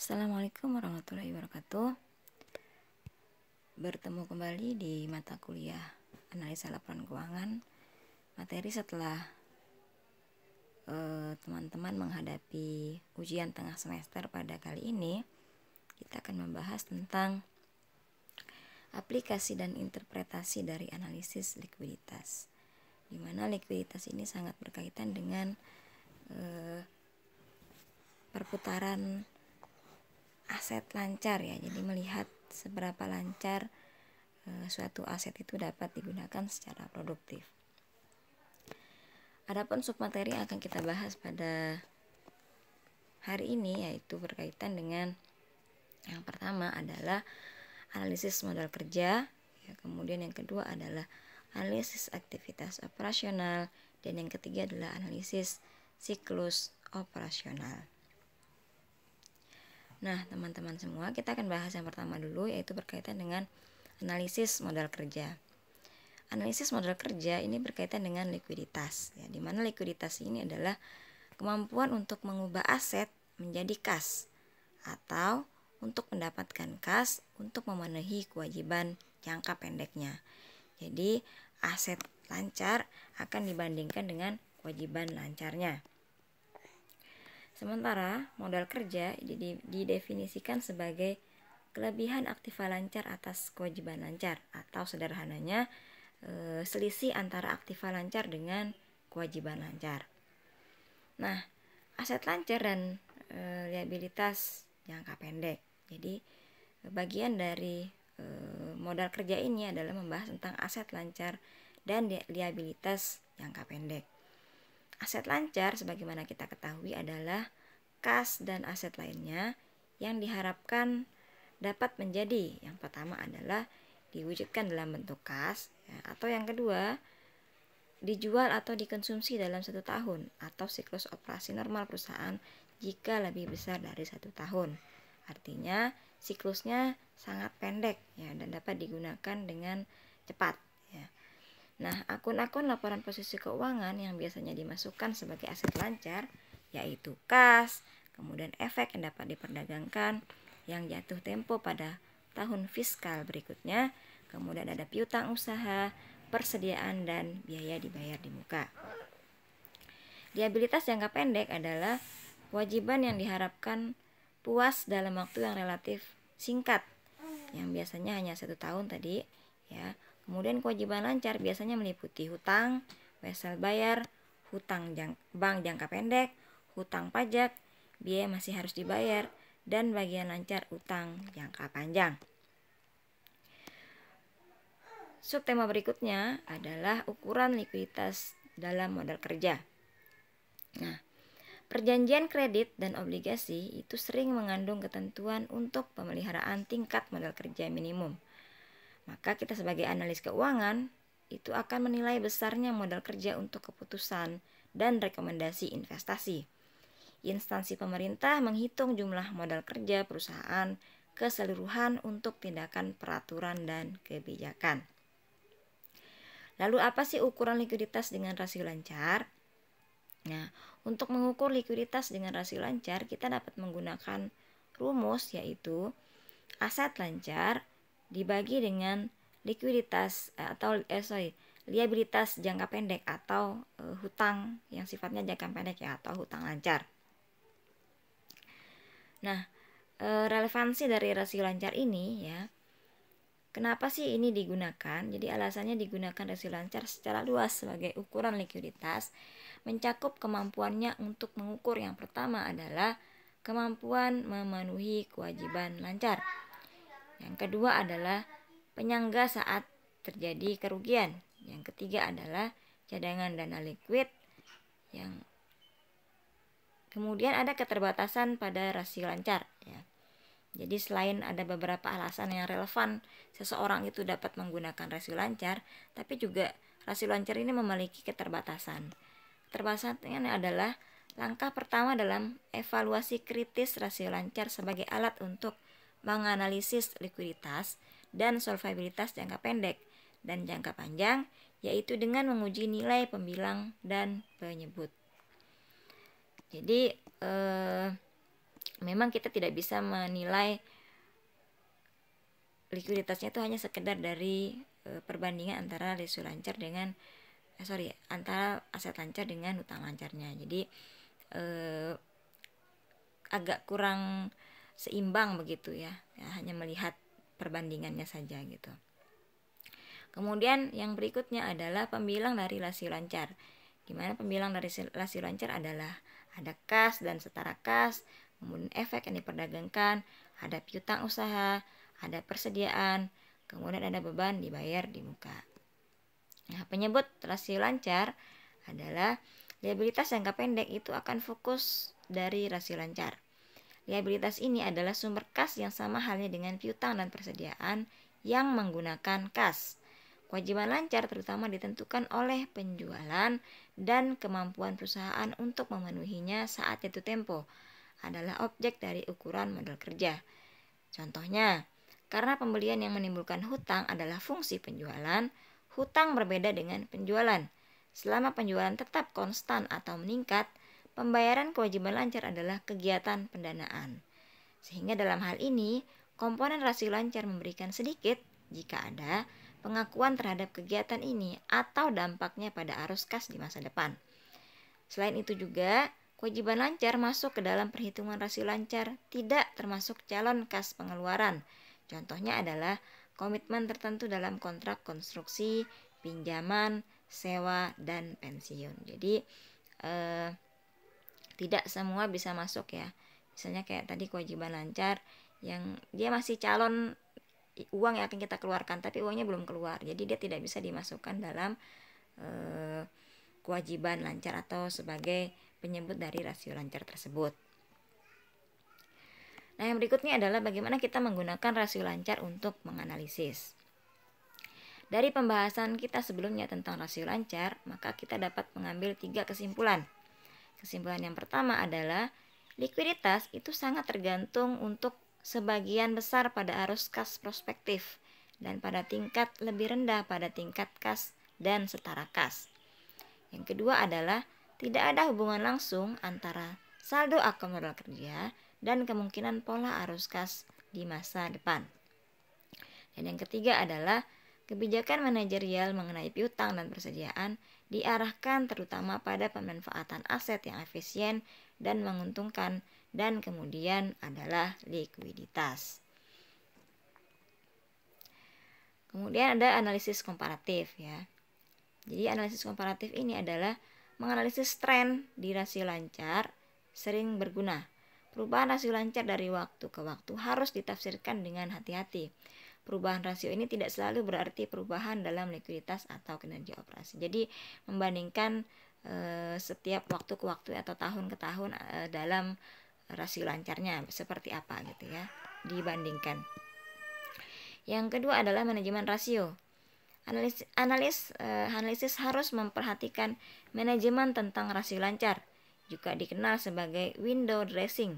Assalamualaikum warahmatullahi wabarakatuh. Bertemu kembali di mata kuliah analisa laporan keuangan, materi setelah teman-teman menghadapi ujian tengah semester. Pada kali ini kita akan membahas tentang aplikasi dan interpretasi dari analisis likuiditas, di mana likuiditas ini sangat berkaitan dengan perputaran aset lancar ya. Jadi melihat seberapa lancar suatu aset itu dapat digunakan secara produktif. Adapun submateri yang akan kita bahas pada hari ini yaitu berkaitan dengan yang pertama adalah analisis modal kerja, ya, kemudian yang kedua adalah analisis aktivitas operasional, dan yang ketiga adalah analisis siklus operasional. Nah, teman-teman semua, kita akan bahas yang pertama dulu, yaitu berkaitan dengan analisis modal kerja. Analisis modal kerja ini berkaitan dengan likuiditas, ya, di mana likuiditas ini adalah kemampuan untuk mengubah aset menjadi kas atau untuk mendapatkan kas untuk memenuhi kewajiban jangka pendeknya. Jadi, aset lancar akan dibandingkan dengan kewajiban lancarnya. Sementara modal kerja didefinisikan sebagai kelebihan aktiva lancar atas kewajiban lancar, atau sederhananya selisih antara aktiva lancar dengan kewajiban lancar. Nah, aset lancar dan liabilitas jangka pendek. Jadi bagian dari modal kerja ini adalah membahas tentang aset lancar dan liabilitas jangka pendek. Aset lancar sebagaimana kita ketahui adalah kas dan aset lainnya yang diharapkan dapat menjadi, yang pertama adalah diwujudkan dalam bentuk kas, ya, atau yang kedua dijual atau dikonsumsi dalam 1 tahun, atau siklus operasi normal perusahaan jika lebih besar dari 1 tahun. Artinya siklusnya sangat pendek, ya, dan dapat digunakan dengan cepat, ya. Nah, akun-akun laporan posisi keuangan yang biasanya dimasukkan sebagai aset lancar yaitu kas, kemudian efek yang dapat diperdagangkan, yang jatuh tempo pada tahun fiskal berikutnya, kemudian ada piutang usaha, persediaan, dan biaya dibayar di muka. Liabilitas jangka pendek adalah kewajiban yang diharapkan puas dalam waktu yang relatif singkat, yang biasanya hanya 1 tahun tadi, ya. Kemudian kewajiban lancar biasanya meliputi hutang, wesel bayar, hutang bank jangka pendek, hutang pajak, biaya masih harus dibayar, dan bagian lancar utang jangka panjang. Subtema berikutnya adalah ukuran likuiditas dalam modal kerja. Nah, perjanjian kredit dan obligasi itu sering mengandung ketentuan untuk pemeliharaan tingkat modal kerja minimum. Maka kita sebagai analis keuangan itu akan menilai besarnya modal kerja untuk keputusan dan rekomendasi investasi. Instansi pemerintah menghitung jumlah modal kerja perusahaan keseluruhan untuk tindakan peraturan dan kebijakan. Lalu apa sih ukuran likuiditas dengan rasio lancar? Nah, untuk mengukur likuiditas dengan rasio lancar kita dapat menggunakan rumus, yaitu aset lancar dibagi dengan likuiditas liabilitas jangka pendek atau hutang yang sifatnya jangka pendek, ya, atau hutang lancar. Nah, relevansi dari rasio lancar ini, ya, kenapa sih ini digunakan? Jadi alasannya digunakan rasio lancar secara luas sebagai ukuran likuiditas, mencakup kemampuannya untuk mengukur yang pertama adalah kemampuan memenuhi kewajiban lancar. Yang kedua adalah penyangga saat terjadi kerugian. Yang ketiga adalah cadangan dana likuid. Yang kemudian ada keterbatasan pada rasio lancar, ya. Jadi selain ada beberapa alasan yang relevan seseorang itu dapat menggunakan rasio lancar, tapi juga rasio lancar ini memiliki keterbatasan. Keterbatasannya adalah langkah pertama dalam evaluasi kritis rasio lancar sebagai alat untuk menganalisis likuiditas dan solvabilitas jangka pendek dan jangka panjang, yaitu dengan menguji nilai pembilang dan penyebut. Jadi memang kita tidak bisa menilai likuiditasnya itu hanya sekedar dari perbandingan antara rasio lancar dengan antara aset lancar dengan hutang lancarnya. Jadi agak kurang seimbang begitu ya, hanya melihat perbandingannya saja gitu. Kemudian yang berikutnya adalah pembilang dari rasio lancar, di mana pembilang dari rasio lancar adalah ada kas dan setara kas, kemudian efek yang diperdagangkan, ada piutang usaha, ada persediaan, kemudian ada beban dibayar di muka. Nah, penyebut rasio lancar adalah liabilitas jangka pendek itu akan fokus dari rasio lancar. Liabilitas ini adalah sumber kas yang sama halnya dengan piutang dan persediaan yang menggunakan kas. Kewajiban lancar terutama ditentukan oleh penjualan dan kemampuan perusahaan untuk memenuhinya saat jatuh tempo adalah objek dari ukuran modal kerja. Contohnya, karena pembelian yang menimbulkan hutang adalah fungsi penjualan, hutang berbeda dengan penjualan. Selama penjualan tetap konstan atau meningkat, pembayaran kewajiban lancar adalah kegiatan pendanaan. Sehingga dalam hal ini, komponen rasio lancar memberikan sedikit jika ada pengakuan terhadap kegiatan ini atau dampaknya pada arus kas di masa depan. Selain itu juga, kewajiban lancar masuk ke dalam perhitungan rasio lancar tidak termasuk calon kas pengeluaran. Contohnya adalah komitmen tertentu dalam kontrak konstruksi, pinjaman, sewa, dan pensiun. Jadi tidak semua bisa masuk ya. Misalnya kayak tadi kewajiban lancar yang dia masih calon uang yang akan kita keluarkan tapi uangnya belum keluar, jadi dia tidak bisa dimasukkan dalam kewajiban lancar atau sebagai penyebut dari rasio lancar tersebut. Nah, yang berikutnya adalah bagaimana kita menggunakan rasio lancar untuk menganalisis. Dari pembahasan kita sebelumnya tentang rasio lancar, maka kita dapat mengambil 3 kesimpulan. Kesimpulan yang pertama adalah likuiditas itu sangat tergantung untuk sebagian besar pada arus kas prospektif dan pada tingkat lebih rendah pada tingkat kas dan setara kas. Yang kedua adalah tidak ada hubungan langsung antara saldo akun modal kerja dan kemungkinan pola arus kas di masa depan. Dan yang ketiga adalah kebijakan manajerial mengenai piutang dan persediaan diarahkan terutama pada pemanfaatan aset yang efisien dan menguntungkan, dan kemudian adalah likuiditas. Kemudian ada analisis komparatif ya. Jadi analisis komparatif ini adalah menganalisis tren di rasio lancar sering berguna. Perubahan rasio lancar dari waktu ke waktu harus ditafsirkan dengan hati-hati. Perubahan rasio ini tidak selalu berarti perubahan dalam likuiditas atau kinerja operasi. Jadi membandingkan setiap waktu ke waktu atau tahun ke tahun dalam rasio lancarnya seperti apa gitu ya, dibandingkan. Yang kedua adalah manajemen rasio. Analisis harus memperhatikan manajemen tentang rasio lancar, juga dikenal sebagai window dressing.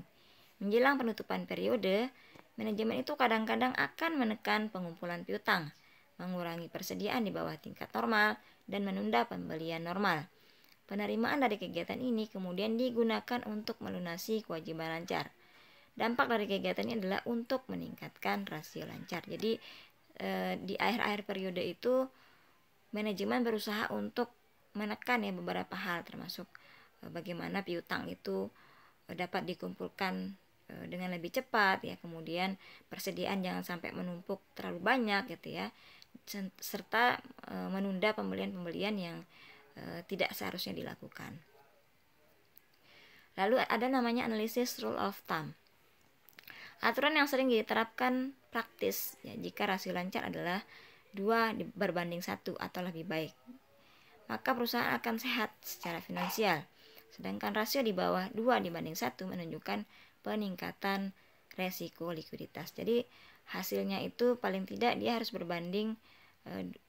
Menjelang penutupan periode, manajemen itu kadang-kadang akan menekan pengumpulan piutang, mengurangi persediaan di bawah tingkat normal, dan menunda pembelian normal. Penerimaan dari kegiatan ini kemudian digunakan untuk melunasi kewajiban lancar. Dampak dari kegiatan ini adalah untuk meningkatkan rasio lancar. Jadi di akhir-akhir periode itu manajemen berusaha untuk menekan ya beberapa hal, termasuk bagaimana piutang itu dapat dikumpulkan dengan lebih cepat ya, kemudian persediaan jangan sampai menumpuk terlalu banyak gitu ya, serta menunda pembelian-pembelian yang tidak seharusnya dilakukan. Lalu ada namanya analisis rule of thumb. Aturan yang sering diterapkan praktis ya, jika rasio lancar adalah 2 berbanding 1 atau lebih baik, maka perusahaan akan sehat secara finansial. Sedangkan rasio di bawah 2:1 menunjukkan peningkatan resiko likuiditas. Jadi hasilnya itu paling tidak dia harus berbanding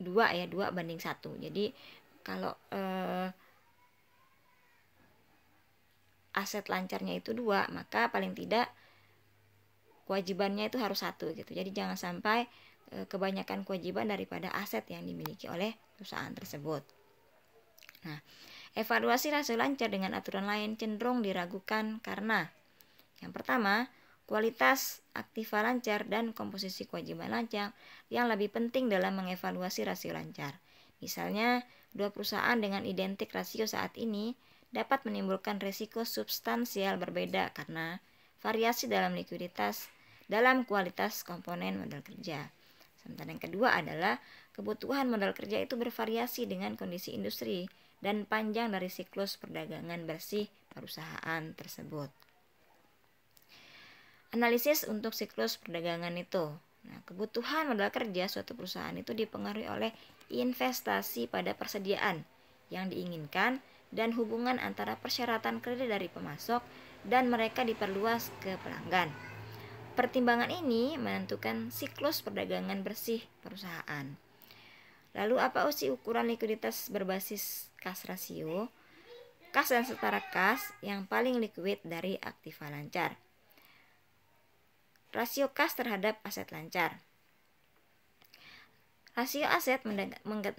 2:1. Jadi kalau aset lancarnya itu 2, maka paling tidak kewajibannya itu harus 1 gitu. Jadi jangan sampai kebanyakan kewajiban daripada aset yang dimiliki oleh perusahaan tersebut. Nah, evaluasi rasio lancar dengan aturan lain cenderung diragukan karena Yang pertama, kualitas aktiva lancar dan komposisi kewajiban lancar yang lebih penting dalam mengevaluasi rasio lancar. Misalnya, dua perusahaan dengan identik rasio saat ini dapat menimbulkan risiko substansial berbeda karena variasi dalam likuiditas dalam kualitas komponen modal kerja. Sementara yang kedua adalah kebutuhan modal kerja itu bervariasi dengan kondisi industri dan panjang dari siklus perdagangan bersih perusahaan tersebut. Analisis untuk siklus perdagangan itu. Nah, kebutuhan modal kerja suatu perusahaan itu dipengaruhi oleh investasi pada persediaan yang diinginkan dan hubungan antara persyaratan kredit dari pemasok dan mereka diperluas ke pelanggan. Pertimbangan ini menentukan siklus perdagangan bersih perusahaan. Lalu apa sih ukuran likuiditas berbasis kas rasio? Kas dan setara kas yang paling liquid dari aktiva lancar. Rasio kas terhadap aset lancar. Rasio aset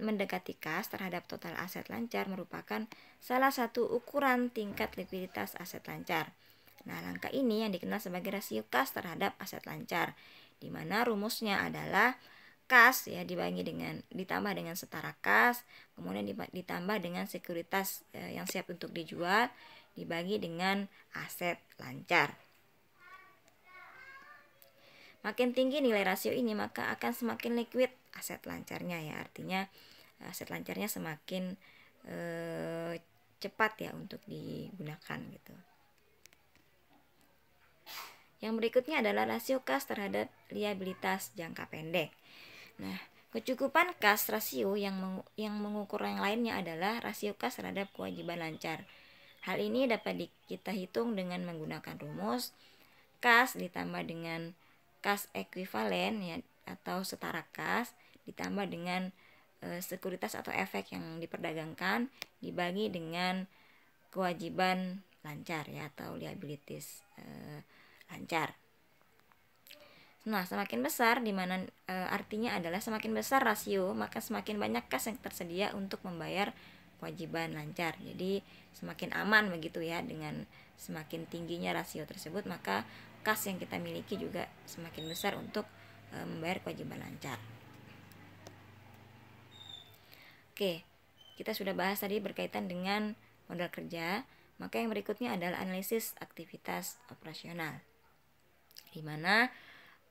mendekati kas terhadap total aset lancar merupakan salah satu ukuran tingkat likuiditas aset lancar. Nah, langkah ini yang dikenal sebagai rasio kas terhadap aset lancar, di mana rumusnya adalah kas ya ditambah dengan setara kas, kemudian ditambah dengan sekuritas yang siap untuk dijual dibagi dengan aset lancar. Makin tinggi nilai rasio ini maka akan semakin liquid aset lancarnya ya, artinya aset lancarnya semakin cepat ya untuk digunakan gitu. Yang berikutnya adalah rasio kas terhadap liabilitas jangka pendek. Nah, kecukupan kas rasio yang mengukur yang lainnya adalah rasio kas terhadap kewajiban lancar. Hal ini dapat kita hitung dengan menggunakan rumus kas ditambah dengan kas ekuivalen ya atau setara kas ditambah dengan sekuritas atau efek yang diperdagangkan dibagi dengan kewajiban lancar ya atau liabilities lancar. Nah, semakin besar artinya adalah semakin besar rasio maka semakin banyak kas yang tersedia untuk membayar kewajiban lancar. Jadi semakin aman begitu ya, dengan semakin tingginya rasio tersebut maka kas yang kita miliki juga semakin besar untuk membayar kewajiban lancar. Oke, kita sudah bahas tadi berkaitan dengan modal kerja, maka yang berikutnya adalah analisis aktivitas operasional, di mana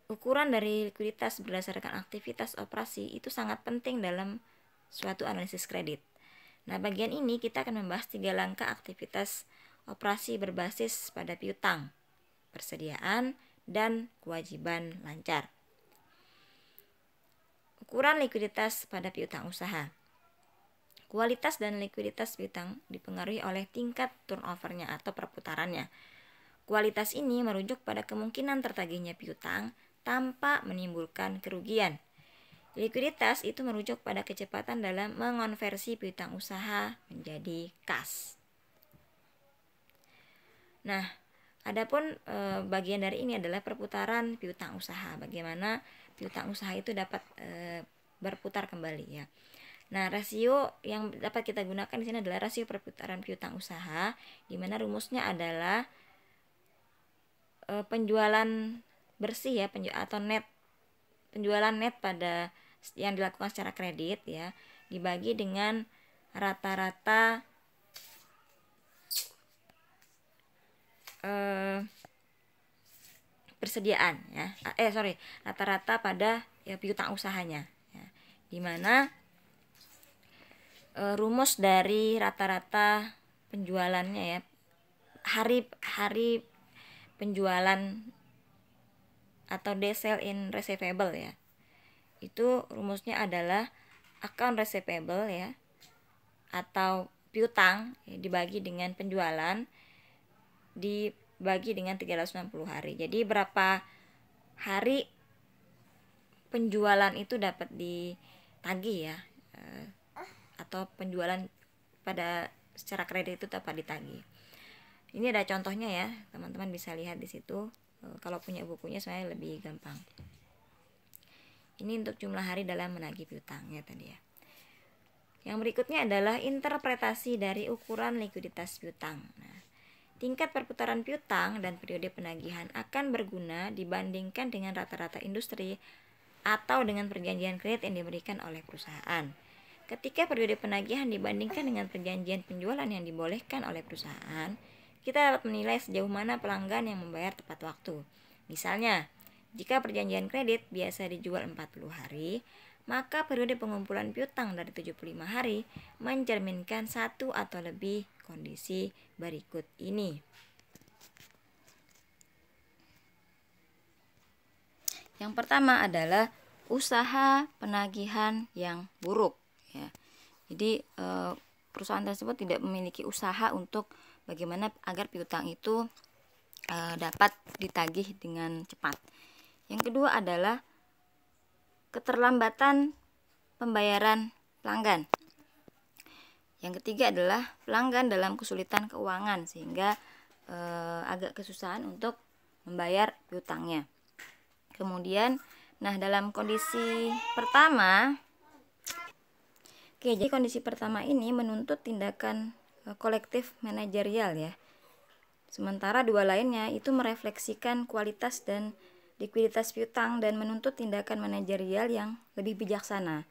ukuran dari likuiditas berdasarkan aktivitas operasi itu sangat penting dalam suatu analisis kredit. Nah, bagian ini kita akan membahas 3 langkah aktivitas operasi berbasis pada piutang, persediaan, dan kewajiban lancar. Ukuran likuiditas pada piutang usaha. Kualitas dan likuiditas piutang dipengaruhi oleh tingkat turnovernya atau perputarannya. Kualitas ini merujuk pada kemungkinan tertagihnya piutang tanpa menimbulkan kerugian. Likuiditas itu merujuk pada kecepatan dalam mengonversi piutang usaha menjadi kas. Nah, adapun bagian dari ini adalah perputaran piutang usaha. Bagaimana piutang usaha itu dapat berputar kembali ya. Nah, rasio yang dapat kita gunakan di sini adalah rasio perputaran piutang usaha, di mana rumusnya adalah penjualan bersih ya, atau net, penjualan net pada yang dilakukan secara kredit ya, dibagi dengan rata-rata persediaan ya, rata-rata pada ya piutang usahanya ya, di mana rumus dari rata-rata penjualannya ya, hari penjualan atau day sale in receivable ya, itu rumusnya adalah account receivable ya atau piutang ya, dibagi dengan penjualan dibagi dengan 360 hari. Jadi berapa hari penjualan itu dapat ditagih ya, atau penjualan pada secara kredit itu dapat ditagih. Ini ada contohnya ya, teman-teman bisa lihat di situ. Kalau punya bukunya sebenarnya lebih gampang. Ini untuk jumlah hari dalam menagih piutang ya tadi ya. Yang berikutnya adalah interpretasi dari ukuran likuiditas piutang. Nah, tingkat perputaran piutang dan periode penagihan akan berguna dibandingkan dengan rata-rata industri atau dengan perjanjian kredit yang diberikan oleh perusahaan. Ketika periode penagihan dibandingkan dengan perjanjian penjualan yang dibolehkan oleh perusahaan, kita dapat menilai sejauh mana pelanggan yang membayar tepat waktu. Misalnya, jika perjanjian kredit biasa dijual 40 hari, maka periode pengumpulan piutang dari 75 hari mencerminkan satu atau lebih kondisi berikut ini. Yang pertama adalah usaha penagihan yang buruk, ya. Jadi perusahaan tersebut tidak memiliki usaha untuk bagaimana agar piutang itu dapat ditagih dengan cepat. Yang kedua adalah keterlambatan pembayaran pelanggan. Yang ketiga adalah pelanggan dalam kesulitan keuangan sehingga agak kesusahan untuk membayar piutangnya. Kemudian, dalam kondisi pertama, jadi kondisi pertama ini menuntut tindakan kolektif manajerial, ya. Sementara dua lainnya itu merefleksikan kualitas dan likuiditas piutang dan menuntut tindakan manajerial yang lebih bijaksana.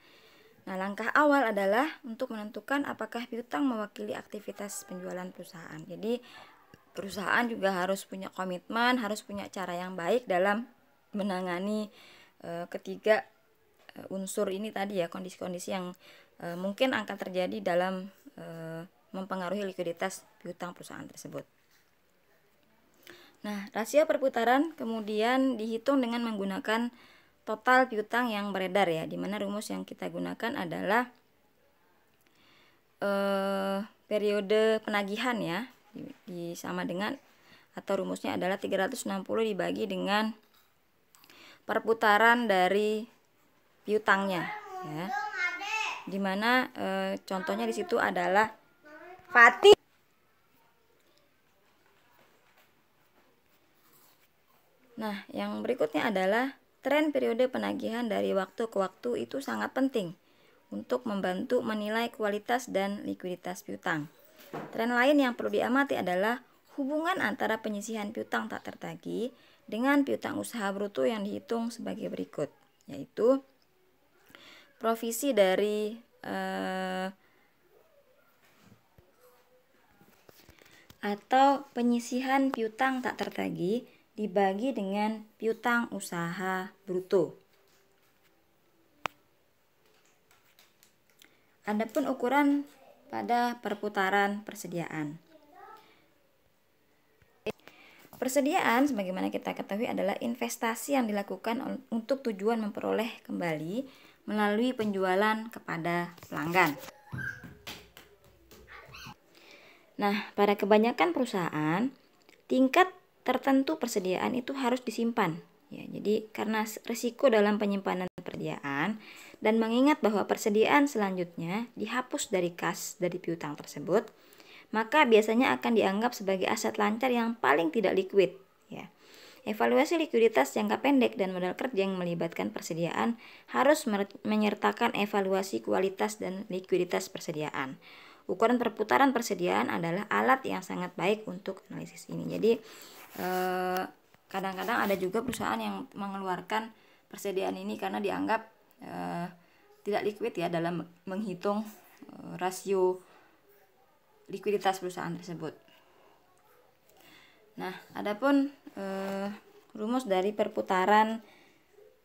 Langkah awal adalah untuk menentukan apakah piutang mewakili aktivitas penjualan perusahaan. Jadi perusahaan juga harus punya komitmen, harus punya cara yang baik dalam menangani ketiga unsur ini tadi, ya, kondisi-kondisi yang mungkin akan terjadi dalam mempengaruhi likuiditas piutang perusahaan tersebut. Rasio perputaran kemudian dihitung dengan menggunakan total piutang yang beredar, ya, di mana rumus yang kita gunakan adalah periode penagihan, ya, sama dengan atau rumusnya adalah 360 dibagi dengan perputaran dari piutangnya, ya. Di mana contohnya di situ adalah Fatih. Yang berikutnya adalah tren periode penagihan dari waktu ke waktu itu sangat penting untuk membantu menilai kualitas dan likuiditas piutang. Tren lain yang perlu diamati adalah hubungan antara penyisihan piutang tak tertagih dengan piutang usaha bruto yang dihitung sebagai berikut, yaitu provisi dari atau penyisihan piutang tak tertagih dibagi dengan piutang usaha bruto. Adapun ukuran pada perputaran persediaan. Persediaan sebagaimana kita ketahui adalah investasi yang dilakukan untuk tujuan memperoleh kembali melalui penjualan kepada pelanggan. Pada kebanyakan perusahaan, tingkat tertentu persediaan itu harus disimpan, ya. Jadi karena risiko dalam penyimpanan persediaan dan mengingat bahwa persediaan selanjutnya dihapus dari kas dari piutang tersebut, maka biasanya akan dianggap sebagai aset lancar yang paling tidak liquid, ya. Evaluasi likuiditas jangka pendek dan modal kerja yang melibatkan persediaan harus menyertakan evaluasi kualitas dan likuiditas persediaan. Ukuran perputaran persediaan adalah alat yang sangat baik untuk analisis ini. Jadi kadang-kadang ada juga perusahaan yang mengeluarkan persediaan ini karena dianggap tidak liquid, ya, dalam menghitung rasio likuiditas perusahaan tersebut. Adapun rumus dari perputaran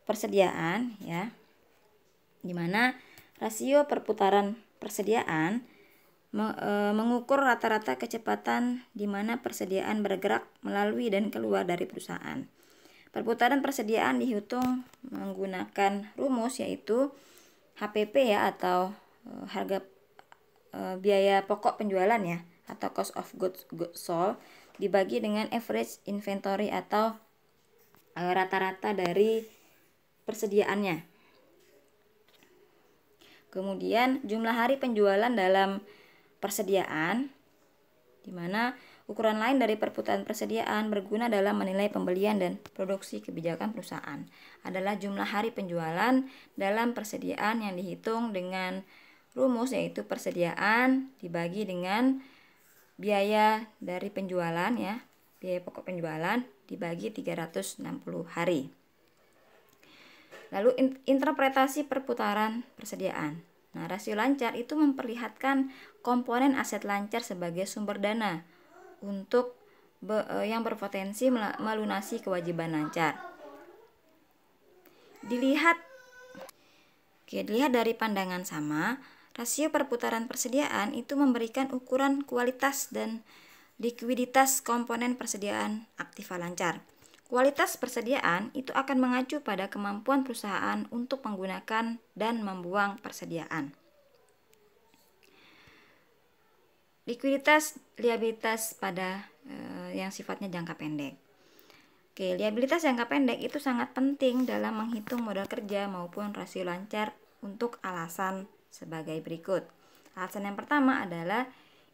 persediaan, ya, di mana rasio perputaran persediaan mengukur rata-rata kecepatan di mana persediaan bergerak melalui dan keluar dari perusahaan. Perputaran persediaan dihitung menggunakan rumus yaitu HPP, ya, atau harga biaya pokok penjualan, ya, atau cost of goods sold dibagi dengan average inventory atau rata-rata dari persediaannya. Kemudian jumlah hari penjualan dalam persediaan, di mana ukuran lain dari perputaran persediaan berguna dalam menilai pembelian dan produksi kebijakan perusahaan adalah jumlah hari penjualan dalam persediaan yang dihitung dengan rumus yaitu persediaan dibagi dengan biaya dari penjualan ya, biaya pokok penjualan dibagi 360 hari. Lalu interpretasi perputaran persediaan. Nah, rasio lancar itu memperlihatkan komponen aset lancar sebagai sumber dana untuk yang berpotensi melunasi kewajiban lancar. Dilihat dari pandangan sama, rasio perputaran persediaan itu memberikan ukuran kualitas dan likuiditas komponen persediaan aktiva lancar. Kualitas persediaan itu akan mengacu pada kemampuan perusahaan untuk menggunakan dan membuang persediaan. Likuiditas, liabilitas pada yang sifatnya jangka pendek. Oke, liabilitas jangka pendek itu sangat penting dalam menghitung modal kerja maupun rasio lancar untuk alasan sebagai berikut. Alasan yang pertama adalah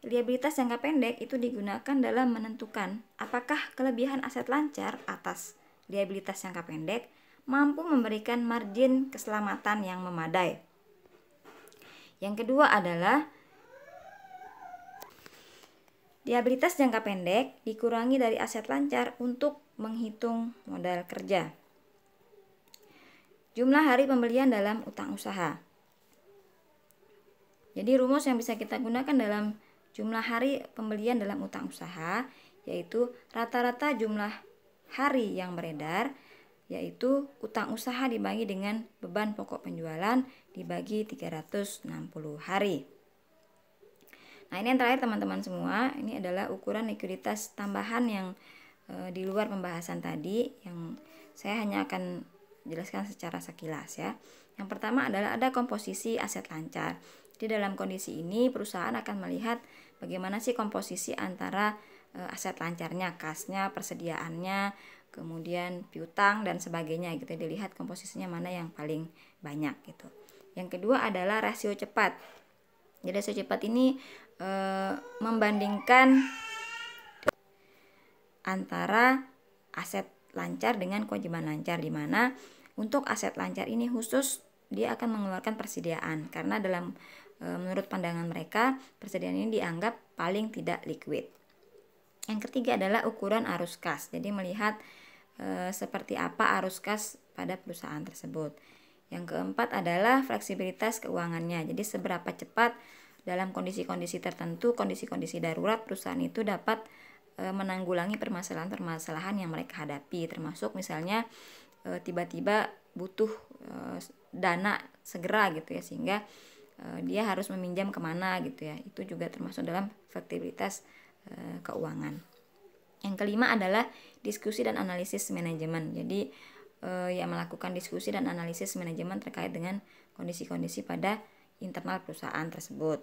liabilitas jangka pendek itu digunakan dalam menentukan apakah kelebihan aset lancar atas liabilitas jangka pendek mampu memberikan margin keselamatan yang memadai. Yang kedua adalah liabilitas jangka pendek dikurangi dari aset lancar untuk menghitung modal kerja. Jumlah hari pembelian dalam utang usaha. Jadi rumus yang bisa kita gunakan dalam jumlah hari pembelian dalam utang usaha yaitu rata-rata jumlah hari yang beredar, yaitu utang usaha dibagi dengan beban pokok penjualan dibagi 360 hari. Nah, ini yang terakhir teman-teman semua, ini adalah ukuran likuiditas tambahan yang di luar pembahasan tadi, yang saya hanya akan jelaskan secara sekilas ya. Yang pertama adalah ada komposisi aset lancar. Di dalam kondisi ini perusahaan akan melihat bagaimana sih komposisi antara aset lancarnya, kasnya, persediaannya, kemudian piutang dan sebagainya gitu. Dilihat komposisinya mana yang paling banyak gitu. Yang kedua adalah rasio cepat. Jadi rasio cepat ini membandingkan antara aset lancar dengan kewajiban lancar, di mana untuk aset lancar ini khusus dia akan mengeluarkan persediaan karena dalam menurut pandangan mereka persediaan ini dianggap paling tidak liquid. Yang ketiga adalah ukuran arus kas. Jadi melihat seperti apa arus kas pada perusahaan tersebut. Yang keempat adalah fleksibilitas keuangannya. Jadi seberapa cepat dalam kondisi-kondisi tertentu, kondisi-kondisi darurat perusahaan itu dapat menanggulangi permasalahan-permasalahan yang mereka hadapi, termasuk misalnya tiba-tiba butuh dana segera gitu ya, sehingga dia harus meminjam kemana gitu ya, itu juga termasuk dalam fleksibilitas keuangan. Yang kelima adalah diskusi dan analisis manajemen. Jadi yang melakukan diskusi dan analisis manajemen terkait dengan kondisi-kondisi pada internal perusahaan tersebut.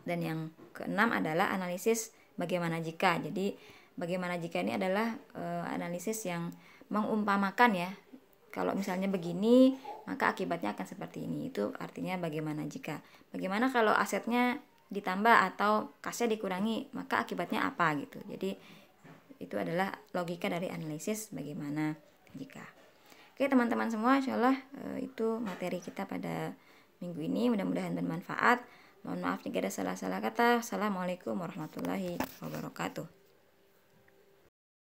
Dan yang keenam adalah analisis bagaimana jika. Jadi bagaimana jika ini adalah analisis yang mengumpamakan ya, kalau misalnya begini maka akibatnya akan seperti ini. Itu artinya bagaimana jika. Bagaimana kalau asetnya ditambah atau kasnya dikurangi maka akibatnya apa gitu. Jadi itu adalah logika dari analisis bagaimana jika. Oke teman-teman semua, insyaallah itu materi kita pada minggu ini, mudah-mudahan bermanfaat. Mohon maaf jika ada salah-salah kata. Assalamualaikum warahmatullahi wabarakatuh.